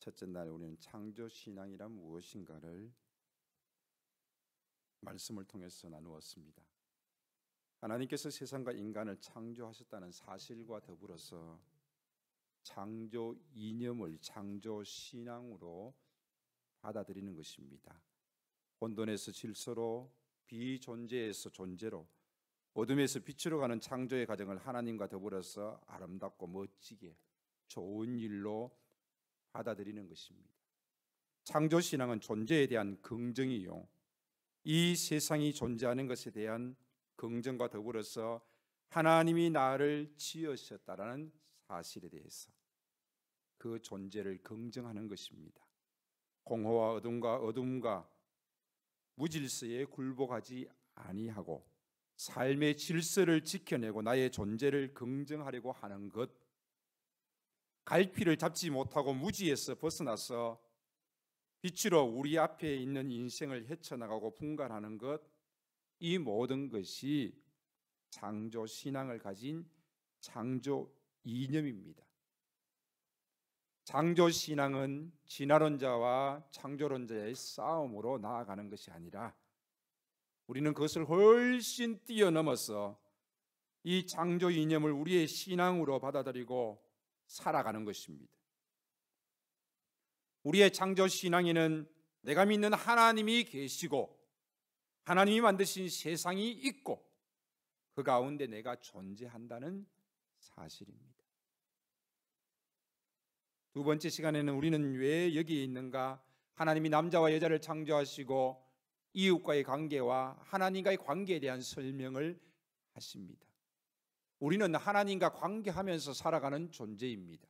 첫째 날 우리는 창조신앙이란 무엇인가를 말씀을 통해서 나누었습니다. 하나님께서 세상과 인간을 창조하셨다는 사실과 더불어서 창조 이념을 창조신앙으로 받아들이는 것입니다. 혼돈에서 질서로, 비존재에서 존재로, 어둠에서 빛으로 가는 창조의 과정을 하나님과 더불어서 아름답고 멋지게 좋은 일로 받아들이는 것입니다. 창조신앙은 존재에 대한 긍정이요, 이 세상이 존재하는 것에 대한 긍정과 더불어서 하나님이 나를 지으셨다라는 사실에 대해서 그 존재를 긍정하는 것입니다. 공허와 어둠과 무질서에 굴복하지 아니하고 삶의 질서를 지켜내고 나의 존재를 긍정하려고 하는 것, 갈피를 잡지 못하고 무지에서 벗어나서 빛으로 우리 앞에 있는 인생을 헤쳐나가고 분간하는 것, 이 모든 것이 창조 신앙을 가진 창조 이념입니다. 창조 신앙은 진화론자와 창조론자의 싸움으로 나아가는 것이 아니라 우리는 그것을 훨씬 뛰어넘어서 이 창조 이념을 우리의 신앙으로 받아들이고 살아가는 것입니다. 우리의 창조 신앙에는 내가 믿는 하나님이 계시고 하나님이 만드신 세상이 있고 그 가운데 내가 존재한다는 사실입니다. 두 번째 시간에는 우리는 왜 여기에 있는가, 하나님이 남자와 여자를 창조하시고 이웃과의 관계와 하나님과의 관계에 대한 설명을 하십니다. 우리는 하나님과 관계하면서 살아가는 존재입니다.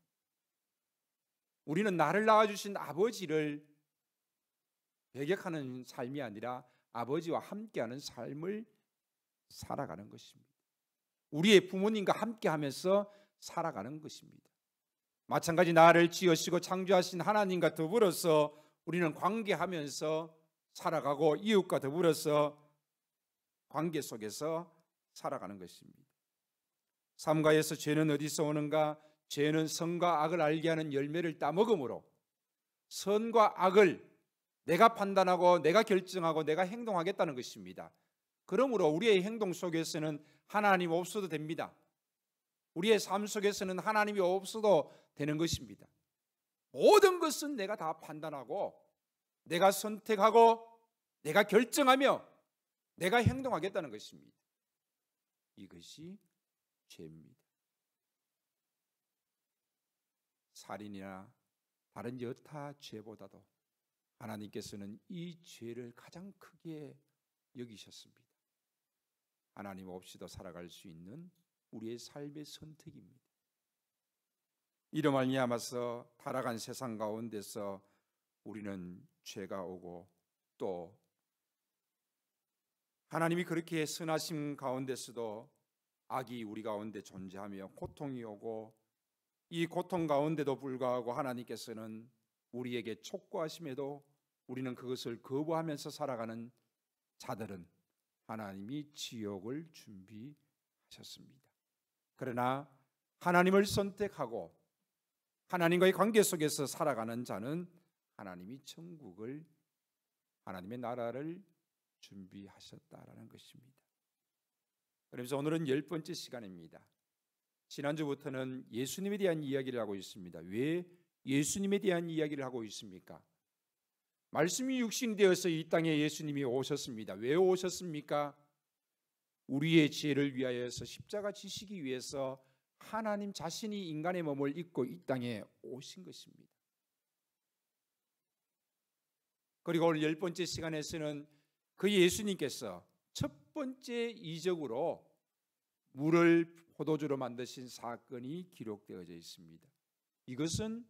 우리는 나를 낳아주신 아버지를 배격하는 삶이 아니라 아버지와 함께하는 삶을 살아가는 것입니다. 우리의 부모님과 함께하면서 살아가는 것입니다. 마찬가지 나를 지으시고 창조하신 하나님과 더불어서 우리는 관계하면서 살아가고 이웃과 더불어서 관계 속에서 살아가는 것입니다. 삼가에서 죄는 어디서 오는가? 죄는 선과 악을 알게 하는 열매를 따먹음으로 선과 악을 내가 판단하고 내가 결정하고 내가 행동하겠다는 것입니다. 그러므로 우리의 행동 속에서는 하나님 없어도 됩니다. 우리의 삶 속에서는 하나님이 없어도 되는 것입니다. 모든 것은 내가 다 판단하고 내가 선택하고 내가 결정하며 내가 행동하겠다는 것입니다. 이것이 죄입니다. 살인이나 다른 여타 죄보다도 하나님께서는 이 죄를 가장 크게 여기셨습니다. 하나님 없이도 살아갈 수 있는 우리의 삶의 선택입니다. 이로 말미암아서 타락한 세상 가운데서 우리는 죄가 오고 또 하나님이 그렇게 선하심 가운데서도 악이 우리 가운데 존재하며 고통이 오고 이 고통 가운데도 불구하고 하나님께서는 우리에게 촉구하심에도 우리는 그것을 거부하면서 살아가는 자들은 하나님이 지옥을 준비하셨습니다. 그러나 하나님을 선택하고 하나님과의 관계 속에서 살아가는 자는 하나님이 천국을, 하나님의 나라를 준비하셨다라는 것입니다. 그래서 오늘은 10번째 시간입니다. 지난주부터는 예수님에 대한 이야기를 하고 있습니다. 왜 예수님에 대한 이야기를 하고 있습니까? 말씀이 육신이 되어서 이 땅에 예수님이 오셨습니다. 왜 오셨습니까? 우리의 죄를 위하여서 십자가 지시기 위해서 하나님 자신이 인간의 몸을 입고 이 땅에 오신 것입니다. 그리고 오늘 10번째 시간에서는 그 예수님께서 첫 번째 이적으로 물을 포도주로 만드신 사건이 기록되어져 있습니다. 이것은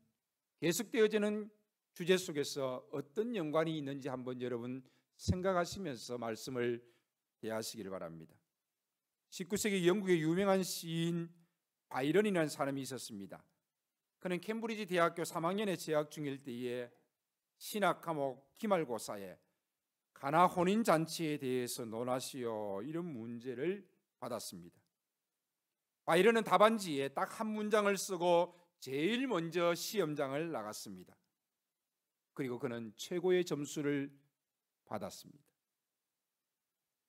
계속되어지는 주제 속에서 어떤 연관이 있는지 한번 여러분 생각하시면서 말씀을 대하시기를 바랍니다. 19세기 영국의 유명한 시인 바이런이라는 사람이 있었습니다. 그는 캠브리지 대학교 3학년에 재학 중일 때에 신학 과목 기말고사에 가나 혼인잔치에 대해서 논하시오, 이런 문제를 받았습니다. 바이런은 답안지에 딱 한 문장을 쓰고 제일 먼저 시험장을 나갔습니다. 그리고 그는 최고의 점수를 받았습니다.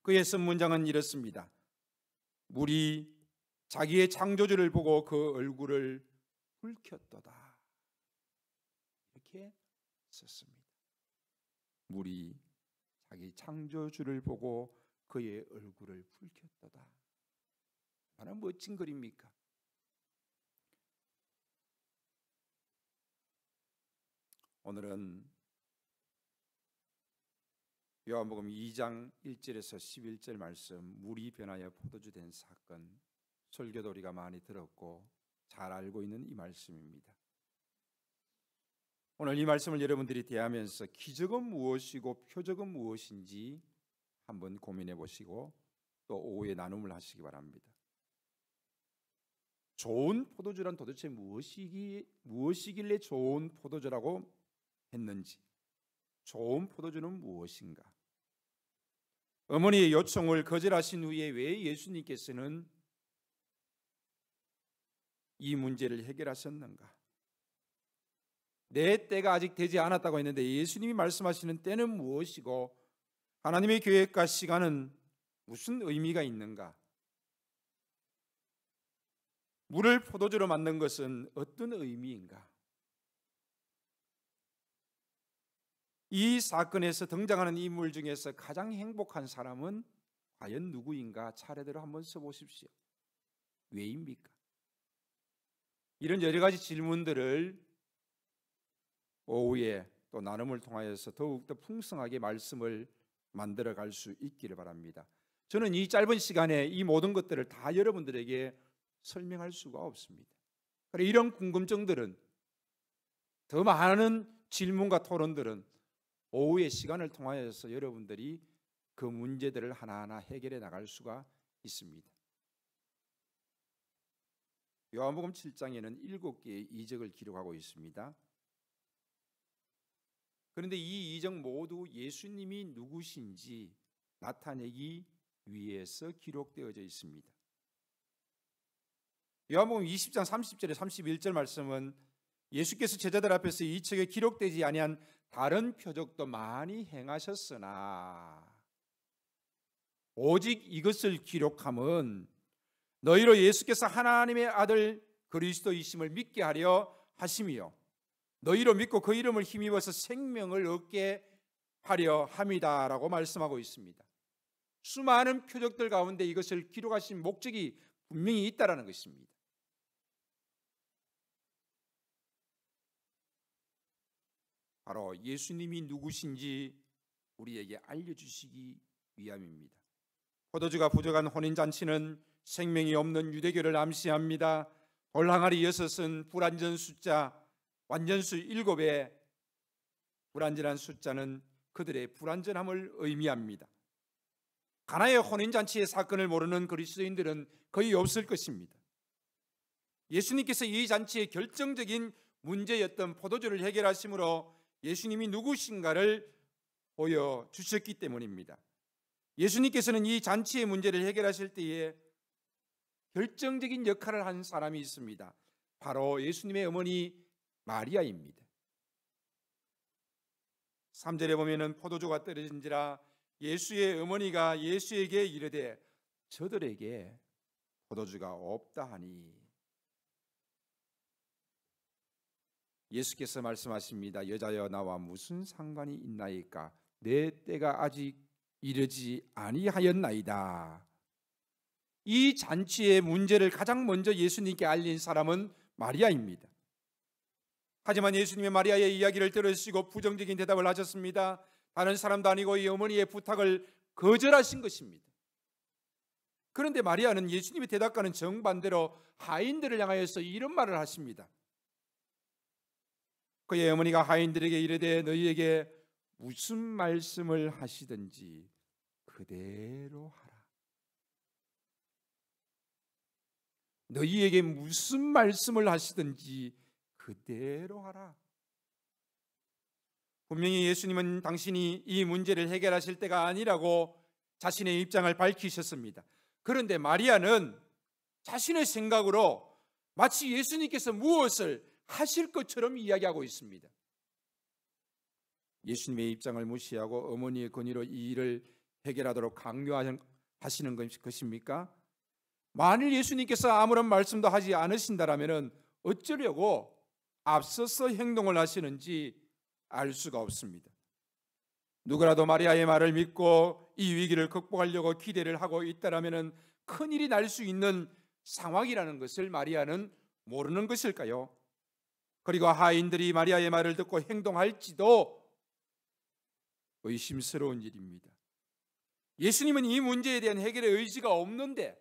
그의 선문장은 이렇습니다. 물이 자기의 창조주를 보고 그 얼굴을 붉혔도다. 이렇게 썼습니다. 물이 자기 창조주를 보고 그의 얼굴을 붉혔도다. 얼마나 멋진 글입니까? 오늘은 요한복음 2장 1절에서 11절 말씀, 물이 변하여 포도주 된 사건, 설교도 우리가 많이 들었고 잘 알고 있는 이 말씀입니다. 오늘 이 말씀을 여러분들이 대하면서 기적은 무엇이고 표적은 무엇인지 한번 고민해 보시고 또 오후에 나눔을 하시기 바랍니다. 좋은 포도주란 도대체 무엇이길래 좋은 포도주라고 했는지, 좋은 포도주는 무엇인가? 어머니의 요청을 거절하신 후에 왜 예수님께서는 이 문제를 해결하셨는가? 내 때가 아직 되지 않았다고 했는데 예수님이 말씀하시는 때는 무엇이고 하나님의 계획과 시간은 무슨 의미가 있는가? 물을 포도주로 만든 것은 어떤 의미인가? 이 사건에서 등장하는 인물 중에서 가장 행복한 사람은 과연 누구인가? 차례대로 한번 써보십시오. 왜입니까? 이런 여러 가지 질문들을 오후에 또 나눔을 통하여서 더욱더 풍성하게 말씀을 만들어갈 수 있기를 바랍니다. 저는 이 짧은 시간에 이 모든 것들을 다 여러분들에게 설명할 수가 없습니다. 그래서 이런 궁금증들은, 더 많은 질문과 토론들은 오후의 시간을 통하여서 여러분들이 그 문제들을 하나하나 해결해 나갈 수가 있습니다. 요한복음 7장에는 7개의 이적을 기록하고 있습니다. 그런데 이 이적 모두 예수님이 누구신지 나타내기 위해서 기록되어져 있습니다. 요한복음 20장 30절에 31절 말씀은 예수께서 제자들 앞에서 이 책에 기록되지 아니한 다른 표적도 많이 행하셨으나 오직 이것을 기록함은 너희로 예수께서 하나님의 아들 그리스도이심을 믿게 하려 하심이요 너희로 믿고 그 이름을 힘입어서 생명을 얻게 하려 함이다라고 말씀하고 있습니다. 수많은 표적들 가운데 이것을 기록하신 목적이 분명히 있다라는 것입니다. 바로 예수님이 누구신지 우리에게 알려주시기 위함입니다. 포도주가 부족한 혼인잔치는 생명이 없는 유대교를 암시합니다. 돌항아리 6은 불완전 숫자, 완전수 7의 불완전한 숫자는 그들의 불완전함을 의미합니다. 가나의 혼인잔치의 사건을 모르는 그리스도인들은 거의 없을 것입니다. 예수님께서 이 잔치의 결정적인 문제였던 포도주를 해결하심으로 예수님이 누구신가를 보여주셨기 때문입니다. 예수님께서는 이 잔치의 문제를 해결하실 때에 결정적인 역할을 한 사람이 있습니다. 바로 예수님의 어머니 마리아입니다. 3절에 보면은 포도주가 떨어진지라 예수의 어머니가 예수에게 이르되 저들에게 포도주가 없다 하니 예수께서 말씀하십니다. 여자여 나와 무슨 상관이 있나이까? 내 때가 아직 이르지 아니하였나이다. 이 잔치의 문제를 가장 먼저 예수님께 알린 사람은 마리아입니다. 하지만 예수님의 마리아의 이야기를 들으시고 부정적인 대답을 하셨습니다. 다른 사람도 아니고 이 어머니의 부탁을 거절하신 것입니다. 그런데 마리아는 예수님의 대답과는 정반대로 하인들을 향하여서 이런 말을 하십니다. 그의 어머니가 하인들에게 이르되 너희에게 무슨 말씀을 하시든지 그대로 하라. 너희에게 무슨 말씀을 하시든지 그대로 하라. 분명히 예수님은 당신이 이 문제를 해결하실 때가 아니라고 자신의 입장을 밝히셨습니다. 그런데 마리아는 자신의 생각으로 마치 예수님께서 무엇을 하실 것처럼 이야기하고 있습니다. 예수님의 입장을 무시하고 어머니의 권위로 이 일을 해결하도록 강요하시는 것입니까? 만일 예수님께서 아무런 말씀도 하지 않으신다라면 어쩌려고 앞서서 행동을 하시는지 알 수가 없습니다. 누구라도 마리아의 말을 믿고 이 위기를 극복하려고 기대를 하고 있다라면 큰일이 날 수 있는 상황이라는 것을 마리아는 모르는 것일까요? 그리고 하인들이 마리아의 말을 듣고 행동할지도 의심스러운 일입니다. 예수님은 이 문제에 대한 해결의 의지가 없는데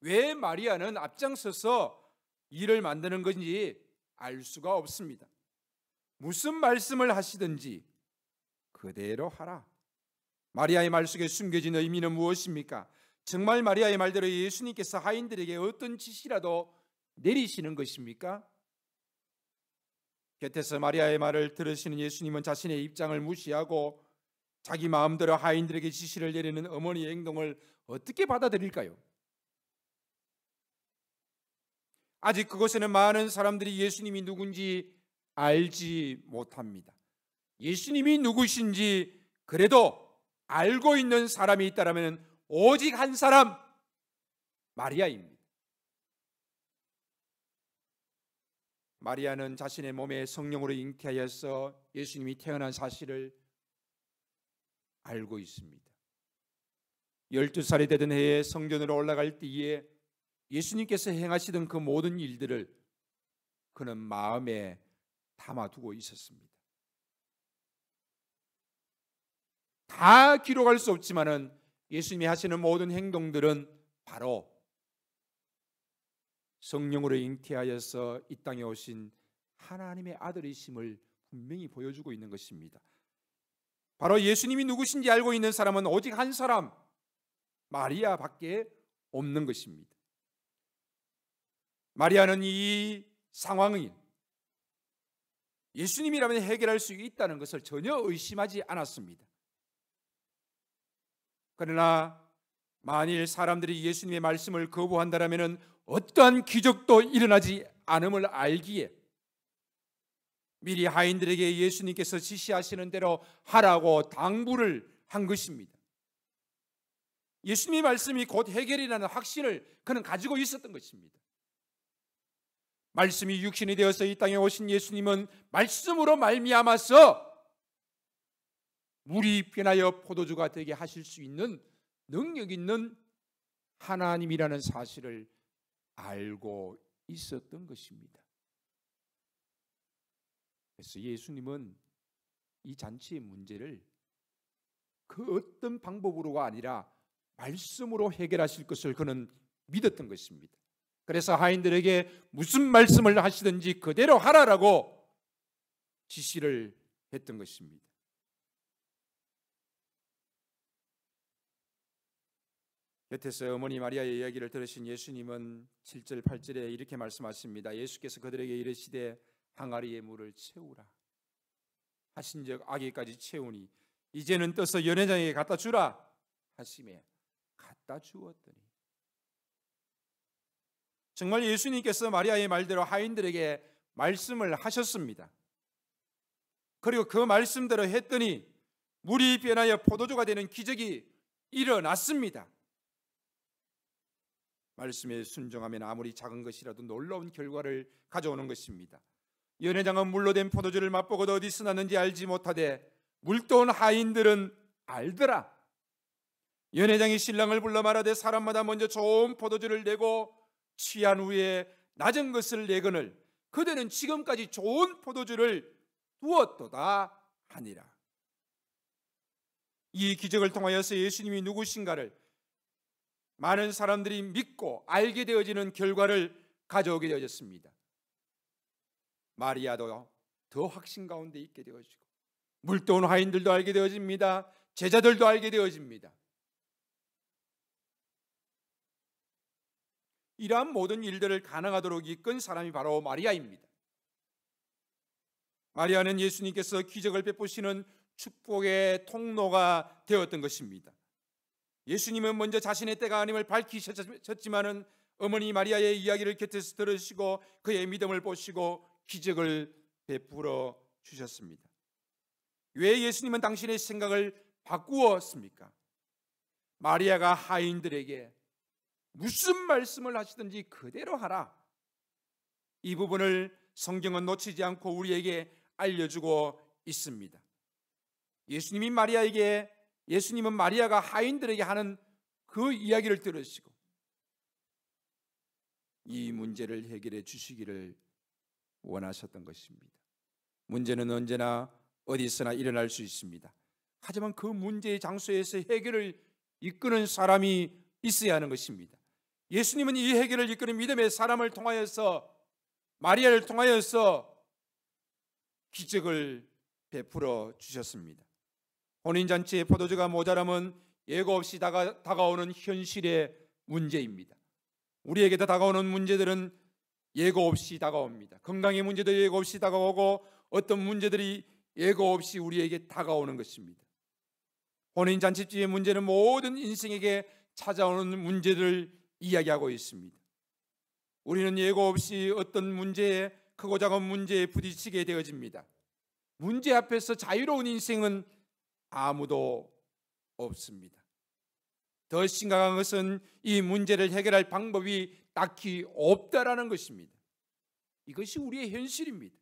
왜 마리아는 앞장서서 일을 만드는 건지 알 수가 없습니다. 무슨 말씀을 하시든지 그대로 하라. 마리아의 말 속에 숨겨진 의미는 무엇입니까? 정말 마리아의 말대로 예수님께서 하인들에게 어떤 지시라도 내리시는 것입니까? 곁에서 마리아의 말을 들으시는 예수님은 자신의 입장을 무시하고 자기 마음대로 하인들에게 지시를 내리는 어머니의 행동을 어떻게 받아들일까요? 아직 그곳에는 많은 사람들이 예수님이 누군지 알지 못합니다. 예수님이 누구신지 그래도 알고 있는 사람이 있다면 오직 한 사람, 마리아입니다. 마리아는 자신의 몸에 성령으로 잉태하여서 예수님이 태어난 사실을 알고 있습니다. 12살이 되던 해에 성전으로 올라갈 때에 예수님께서 행하시던 그 모든 일들을 그는 마음에 담아두고 있었습니다. 다 기록할 수 없지만은 예수님이 하시는 모든 행동들은 바로 성령으로 잉태하여서 이 땅에 오신 하나님의 아들이심을 분명히 보여주고 있는 것입니다. 바로 예수님이 누구신지 알고 있는 사람은 오직 한 사람, 마리아밖에 없는 것입니다. 마리아는 이 상황을 예수님이라면 해결할 수 있다는 것을 전혀 의심하지 않았습니다. 그러나 만일 사람들이 예수님의 말씀을 거부한다면 어떠한 기적도 일어나지 않음을 알기에 미리 하인들에게 예수님께서 지시하시는 대로 하라고 당부를 한 것입니다. 예수님의 말씀이 곧 해결이라는 확신을 그는 가지고 있었던 것입니다. 말씀이 육신이 되어서 이 땅에 오신 예수님은 말씀으로 말미암아서 물이 변하여 포도주가 되게 하실 수 있는 능력 있는 하나님이라는 사실을 알고 있었던 것입니다. 그래서 예수님은 이 잔치의 문제를 그 어떤 방법으로가 아니라 말씀으로 해결하실 것을 그는 믿었던 것입니다. 그래서 하인들에게 무슨 말씀을 하시든지 그대로 하라라고 지시를 했던 것입니다. 곁에서 어머니 마리아의 이야기를 들으신 예수님은 7절 8절에 이렇게 말씀하십니다. 예수께서 그들에게 이르시되 항아리에 물을 채우라 하신즉 아기까지 채우니 이제는 떠서 연회장에게 갖다 주라 하시매 갖다 주었더니, 정말 예수님께서 마리아의 말대로 하인들에게 말씀을 하셨습니다. 그리고 그 말씀대로 했더니 물이 변하여 포도주가 되는 기적이 일어났습니다. 말씀에 순종하면 아무리 작은 것이라도 놀라운 결과를 가져오는 것입니다. 연회장은 물로 된 포도주를 맛보고도 어디서 났는지 알지 못하되 물떠온 하인들은 알더라. 연회장이 신랑을 불러 말하되 사람마다 먼저 좋은 포도주를 내고 취한 후에 낮은 것을 내거늘 그들은 지금까지 좋은 포도주를 두었도다 하니라. 이 기적을 통하여서 예수님이 누구신가를 많은 사람들이 믿고 알게 되어지는 결과를 가져오게 되어졌습니다. 마리아도 더 확신 가운데 있게 되어지고 물떠온 하인들도 알게 되어집니다. 제자들도 알게 되어집니다. 이러한 모든 일들을 가능하도록 이끈 사람이 바로 마리아입니다. 마리아는 예수님께서 기적을 베푸시는 축복의 통로가 되었던 것입니다. 예수님은 먼저 자신의 때가 아님을 밝히셨지만은 어머니 마리아의 이야기를 곁에서 들으시고 그의 믿음을 보시고 기적을 베풀어 주셨습니다. 왜 예수님은 당신의 생각을 바꾸었습니까? 마리아가 하인들에게 무슨 말씀을 하시든지 그대로 하라. 이 부분을 성경은 놓치지 않고 우리에게 알려주고 있습니다. 예수님은 마리아가 하인들에게 하는 그 이야기를 들으시고 이 문제를 해결해 주시기를 원하셨던 것입니다. 문제는 언제나 어디서나 일어날 수 있습니다. 하지만 그 문제의 장소에서 해결을 이끄는 사람이 있어야 하는 것입니다. 예수님은 이 해결을 이끄는 믿음의 사람을 통하여서, 마리아를 통하여서 기적을 베풀어 주셨습니다. 혼인잔치에 포도주가 모자람은 예고 없이 다가오는 현실의 문제입니다. 우리에게도 다가오는 문제들은 예고 없이 다가옵니다. 건강의 문제도 예고 없이 다가오고 어떤 문제들이 예고 없이 우리에게 다가오는 것입니다. 혼인잔치집의 문제는 모든 인생에게 찾아오는 문제를 이야기하고 있습니다. 우리는 예고 없이 어떤 문제에, 크고 작은 문제에 부딪히게 되어집니다. 문제 앞에서 자유로운 인생은 아무도 없습니다. 더 심각한 것은 이 문제를 해결할 방법이 딱히 없다라는 것입니다. 이것이 우리의 현실입니다.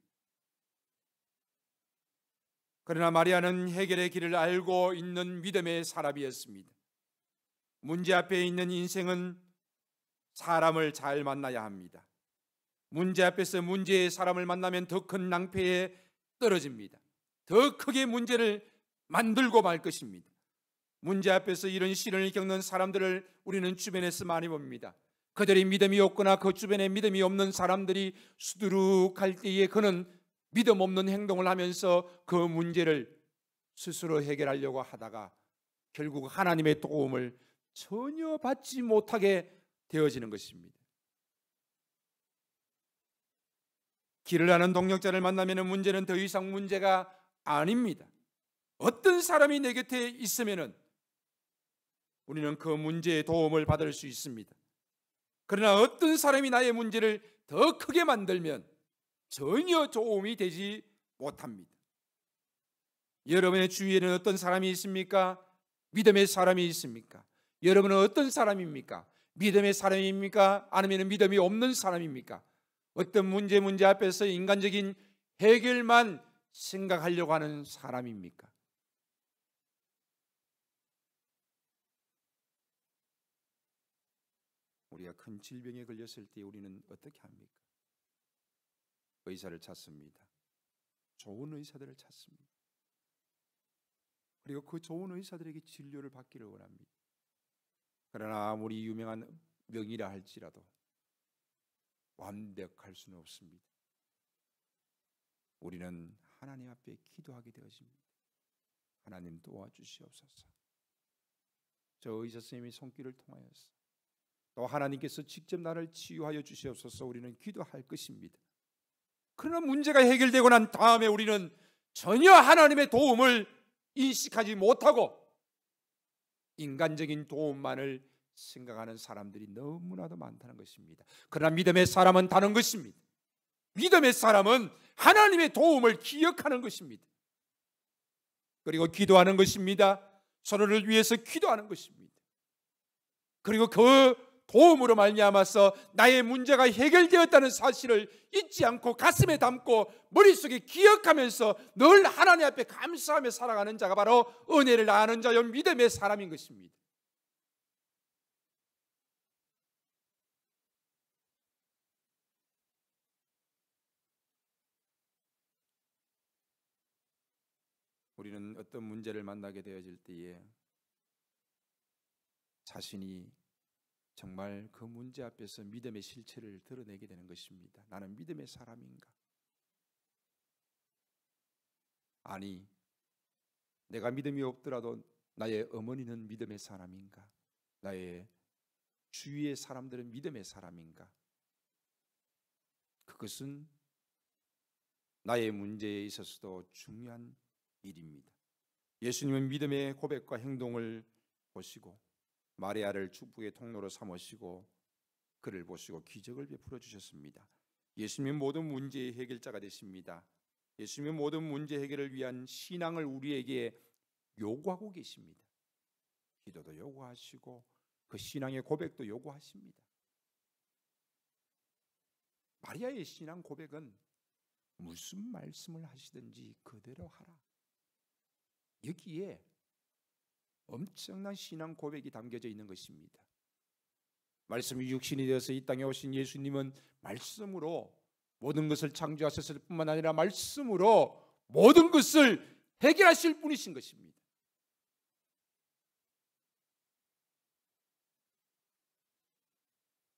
그러나 마리아는 해결의 길을 알고 있는 믿음의 사람이었습니다. 문제 앞에 있는 인생은 사람을 잘 만나야 합니다. 문제 앞에서 문제의 사람을 만나면 더 큰 낭패에 떨어집니다. 더 크게 문제를 만들고 말 것입니다. 문제 앞에서 이런 시련을 겪는 사람들을 우리는 주변에서 많이 봅니다. 그들이 믿음이 없거나 그 주변에 믿음이 없는 사람들이 수두룩할 때에 그는 믿음 없는 행동을 하면서 그 문제를 스스로 해결하려고 하다가 결국 하나님의 도움을 전혀 받지 못하게 되어지는 것입니다. 길을 아는 동력자를 만나면 문제는 더 이상 문제가 아닙니다. 어떤 사람이 내 곁에 있으면 우리는 그 문제의 도움을 받을 수 있습니다. 그러나 어떤 사람이 나의 문제를 더 크게 만들면 전혀 도움이 되지 못합니다. 여러분의 주위에는 어떤 사람이 있습니까? 믿음의 사람이 있습니까? 여러분은 어떤 사람입니까? 믿음의 사람입니까? 아니면 믿음이 없는 사람입니까? 어떤 문제 앞에서 인간적인 해결만 생각하려고 하는 사람입니까? 우리가 큰 질병에 걸렸을 때 우리는 어떻게 합니까? 의사를 찾습니다. 좋은 의사들을 찾습니다. 그리고 그 좋은 의사들에게 진료를 받기를 원합니다. 그러나 아무리 유명한 명의라 할지라도 완벽할 수는 없습니다. 우리는 하나님 앞에 기도하게 되어집니다. 하나님 도와주시옵소서. 저 의사 선생님의 손길을 통하여서 또 하나님께서 직접 나를 치유하여 주시옵소서. 우리는 기도할 것입니다. 그러나 문제가 해결되고 난 다음에 우리는 전혀 하나님의 도움을 인식하지 못하고 인간적인 도움만을 생각하는 사람들이 너무나도 많다는 것입니다. 그러나 믿음의 사람은 다른 것입니다. 믿음의 사람은 하나님의 도움을 기억하는 것입니다. 그리고 기도하는 것입니다. 서로를 위해서 기도하는 것입니다. 그리고 그 도움으로 말미암아서 나의 문제가 해결되었다는 사실을 잊지 않고 가슴에 담고 머릿속에 기억하면서 늘 하나님 앞에 감사하며 살아가는 자가 바로 은혜를 아는 자요 믿음의 사람인 것입니다. 우리는 어떤 문제를 만나게 되어질 때에 자신이 정말 그 문제 앞에서 믿음의 실체를 드러내게 되는 것입니다. 나는 믿음의 사람인가? 아니, 내가 믿음이 없더라도 나의 어머니는 믿음의 사람인가? 나의 주위의 사람들은 믿음의 사람인가? 그것은 나의 문제에 있어서도 중요한 일입니다. 예수님은 믿음의 고백과 행동을 보시고 마리아를 축복의 통로로 삼으시고 그를 보시고 기적을 베풀어 주셨습니다. 예수님은 모든 문제의 해결자가 되십니다. 예수님의 모든 문제 해결을 위한 신앙을 우리에게 요구하고 계십니다. 기도도 요구하시고 그 신앙의 고백도 요구하십니다. 마리아의 신앙 고백은 무슨 말씀을 하시든지 그대로 하라. 여기에 엄청난 신앙 고백이 담겨져 있는 것입니다. 말씀이 육신이 되어서 이 땅에 오신 예수님은 말씀으로 모든 것을 창조하셨을 뿐만 아니라 말씀으로 모든 것을 해결하실 분이신 것입니다.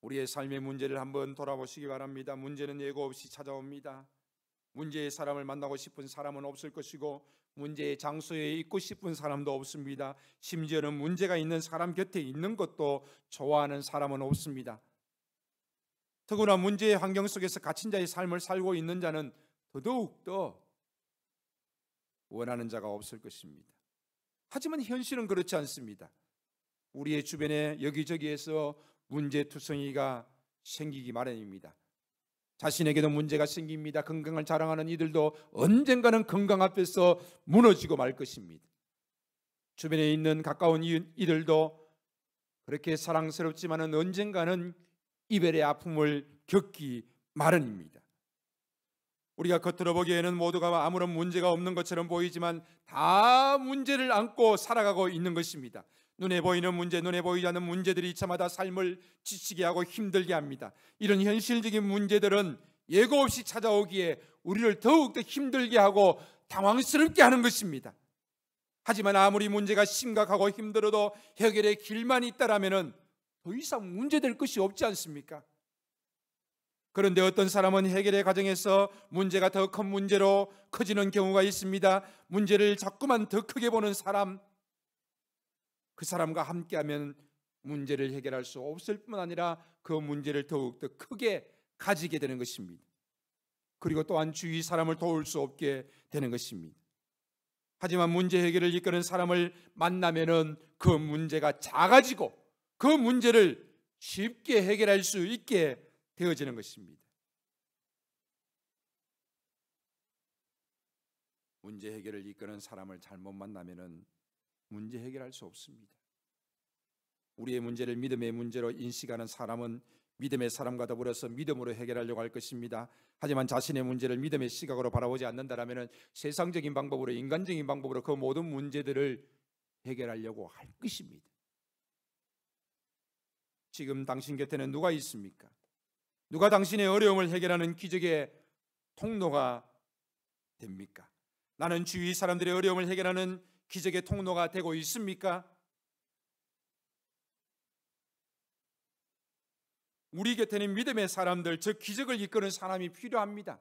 우리의 삶의 문제를 한번 돌아보시기 바랍니다. 문제는 예고 없이 찾아옵니다. 문제의 사람을 만나고 싶은 사람은 없을 것이고 문제의 장소에 있고 싶은 사람도 없습니다. 심지어는 문제가 있는 사람 곁에 있는 것도 좋아하는 사람은 없습니다. 더구나 문제의 환경 속에서 갇힌 자의 삶을 살고 있는 자는 더더욱더 원하는 자가 없을 것입니다. 하지만 현실은 그렇지 않습니다. 우리의 주변에 여기저기에서 문제투성이가 생기기 마련입니다. 자신에게도 문제가 생깁니다. 건강을 자랑하는 이들도 언젠가는 건강 앞에서 무너지고 말 것입니다. 주변에 있는 가까운 이들도 그렇게 사랑스럽지만은 언젠가는 이별의 아픔을 겪기 마련입니다. 우리가 겉으로 보기에는 모두가 아무런 문제가 없는 것처럼 보이지만 다 문제를 안고 살아가고 있는 것입니다. 눈에 보이는 문제, 눈에 보이지 않는 문제들이 저마다 삶을 지치게 하고 힘들게 합니다. 이런 현실적인 문제들은 예고 없이 찾아오기에 우리를 더욱더 힘들게 하고 당황스럽게 하는 것입니다. 하지만 아무리 문제가 심각하고 힘들어도 해결의 길만 있다라면 더 이상 문제될 것이 없지 않습니까? 그런데 어떤 사람은 해결의 과정에서 문제가 더 큰 문제로 커지는 경우가 있습니다. 문제를 자꾸만 더 크게 보는 사람, 그 사람과 함께하면 문제를 해결할 수 없을 뿐 아니라 그 문제를 더욱더 크게 가지게 되는 것입니다. 그리고 또한 주위 사람을 도울 수 없게 되는 것입니다. 하지만 문제 해결을 이끄는 사람을 만나면은 그 문제가 작아지고 그 문제를 쉽게 해결할 수 있게 되어지는 것입니다. 문제 해결을 이끄는 사람을 잘못 만나면은 문제 해결할 수 없습니다. 우리의 문제를 믿음의 문제로 인식하는 사람은 믿음의 사람과 더불어서 믿음으로 해결하려고 할 것입니다. 하지만 자신의 문제를 믿음의 시각으로 바라보지 않는다면 세상적인 방법으로, 인간적인 방법으로 그 모든 문제들을 해결하려고 할 것입니다. 지금 당신 곁에는 누가 있습니까? 누가 당신의 어려움을 해결하는 기적의 통로가 됩니까? 나는 주위 사람들의 어려움을 해결하는 기적의 통로가 되고 있습니까? 우리 곁에는 믿음의 사람들, 즉 기적을 이끄는 사람이 필요합니다.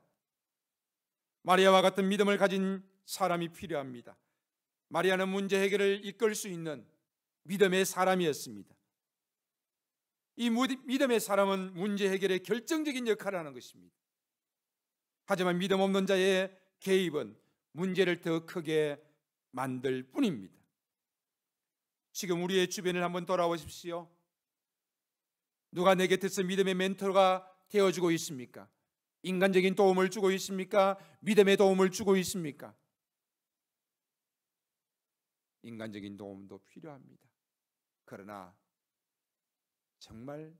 마리아와 같은 믿음을 가진 사람이 필요합니다. 마리아는 문제 해결을 이끌 수 있는 믿음의 사람이었습니다. 이 믿음의 사람은 문제 해결에 결정적인 역할을 하는 것입니다. 하지만 믿음 없는 자의 개입은 문제를 더 크게 만들 뿐입니다. 지금 우리의 주변을 한번 돌아보십시오. 누가 내 곁에서 믿음의 멘토가 되어주고 있습니까? 인간적인 도움을 주고 있습니까? 믿음의 도움을 주고 있습니까? 인간적인 도움도 필요합니다. 그러나 정말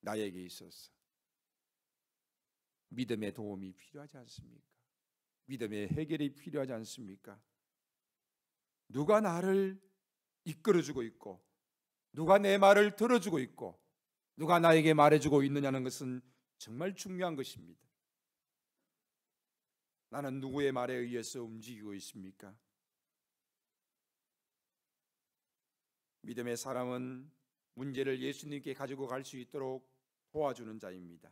나에게 있어서 믿음의 도움이 필요하지 않습니까? 믿음의 해결이 필요하지 않습니까? 누가 나를 이끌어주고 있고 누가 내 말을 들어주고 있고 누가 나에게 말해주고 있느냐는 것은 정말 중요한 것입니다. 나는 누구의 말에 의해서 움직이고 있습니까? 믿음의 사람은 문제를 예수님께 가지고 갈 수 있도록 도와주는 자입니다.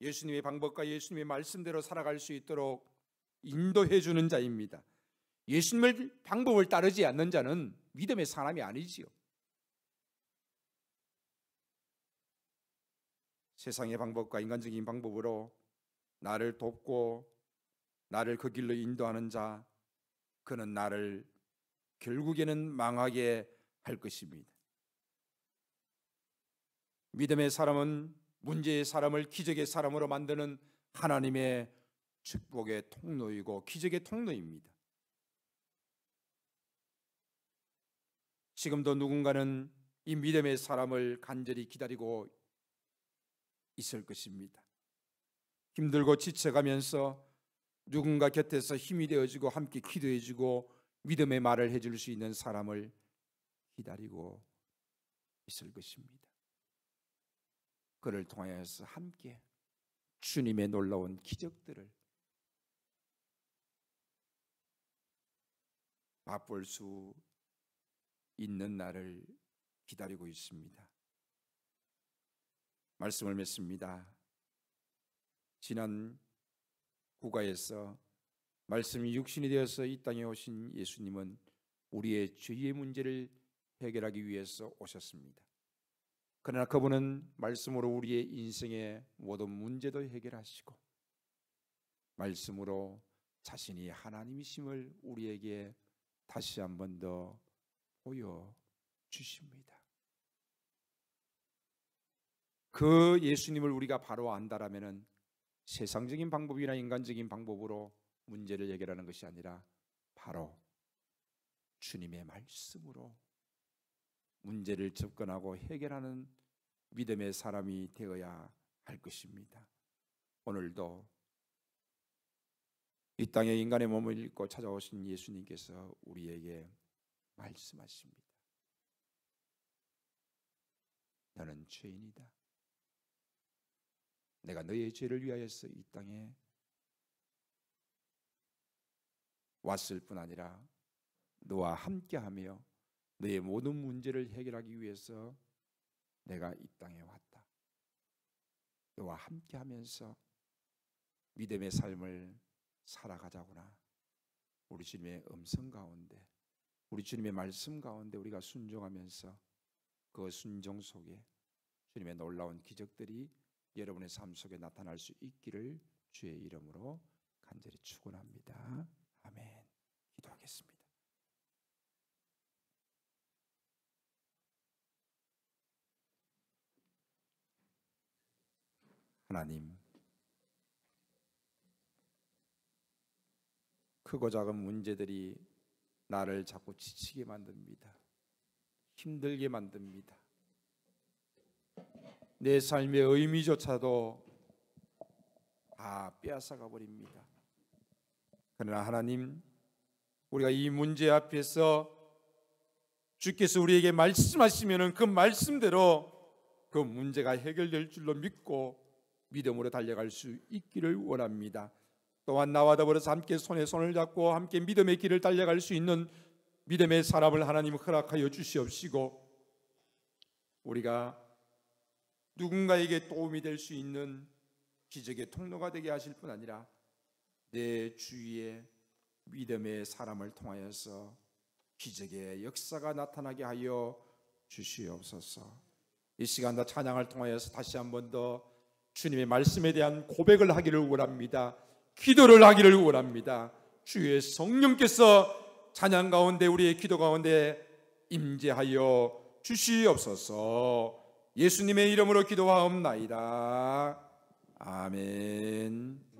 예수님의 방법과 예수님의 말씀대로 살아갈 수 있도록 인도해 주는 자입니다. 예수님의 방법을 따르지 않는 자는 믿음의 사람이 아니지요. 세상의 방법과 인간적인 방법으로 나를 돕고 나를 그 길로 인도하는 자, 그는 나를 결국에는 망하게 할 것입니다. 믿음의 사람은 문제의 사람을 기적의 사람으로 만드는 하나님의 축복의 통로이고 기적의 통로입니다. 지금도 누군가는 이 믿음의 사람을 간절히 기다리고 있을 것입니다. 힘들고 지쳐가면서 누군가 곁에서 힘이 되어주고 함께 기도해주고 믿음의 말을 해줄 수 있는 사람을 기다리고 있을 것입니다. 그를 통하여서 함께 주님의 놀라운 기적들을 맛볼 수 있는 날을 기다리고 있습니다. 말씀을 맺습니다. 지난 구가에서 말씀이 육신이 되어서 이 땅에 오신 예수님은 우리의 죄의 문제를 해결하기 위해서 오셨습니다. 그러나 그분은 말씀으로 우리의 인생의 모든 문제도 해결하시고 말씀으로 자신이 하나님이심을 우리에게 다시 한 번 더 보여주십니다. 그 예수님을 우리가 바로 안다라면 세상적인 방법이나 인간적인 방법으로 문제를 해결하는 것이 아니라 바로 주님의 말씀으로 문제를 접근하고 해결하는 믿음의 사람이 되어야 할 것입니다. 오늘도 이 땅에 인간의 몸을 입고 찾아오신 예수님께서 우리에게 말씀하십니다. 너는 죄인이다. 내가 너의 죄를 위하여서 이 땅에 왔을 뿐 아니라 너와 함께하며 너의 모든 문제를 해결하기 위해서 내가 이 땅에 왔다. 너와 함께하면서 믿음의 삶을 살아가자구나. 우리 주님의 음성 가운데, 우리 주님의 말씀 가운데 우리가 순종하면서 그 순종 속에 주님의 놀라운 기적들이 여러분의 삶 속에 나타날 수 있기를 주의 이름으로 간절히 축원합니다. 아멘. 기도하겠습니다. 하나님, 크고 작은 문제들이 나를 자꾸 지치게 만듭니다. 힘들게 만듭니다. 내 삶의 의미조차도 다 빼앗아가 버립니다. 그러나 하나님, 우리가 이 문제 앞에서 주께서 우리에게 말씀하시면 그 말씀대로 그 문제가 해결될 줄로 믿고 믿음으로 달려갈 수 있기를 원합니다. 또한 나와 더불어서 함께 손에 손을 잡고 함께 믿음의 길을 달려갈 수 있는 믿음의 사람을 하나님 허락하여 주시옵시고, 우리가 누군가에게 도움이 될 수 있는 기적의 통로가 되게 하실 뿐 아니라 내 주위에 믿음의 사람을 통하여서 기적의 역사가 나타나게 하여 주시옵소서. 이 시간 다 찬양을 통하여서 다시 한 번 더 주님의 말씀에 대한 고백을 하기를 원합니다. 기도를 하기를 원합니다. 주의 성령께서 찬양 가운데 우리의 기도 가운데 임재하여 주시옵소서. 예수님의 이름으로 기도하옵나이다. 아멘.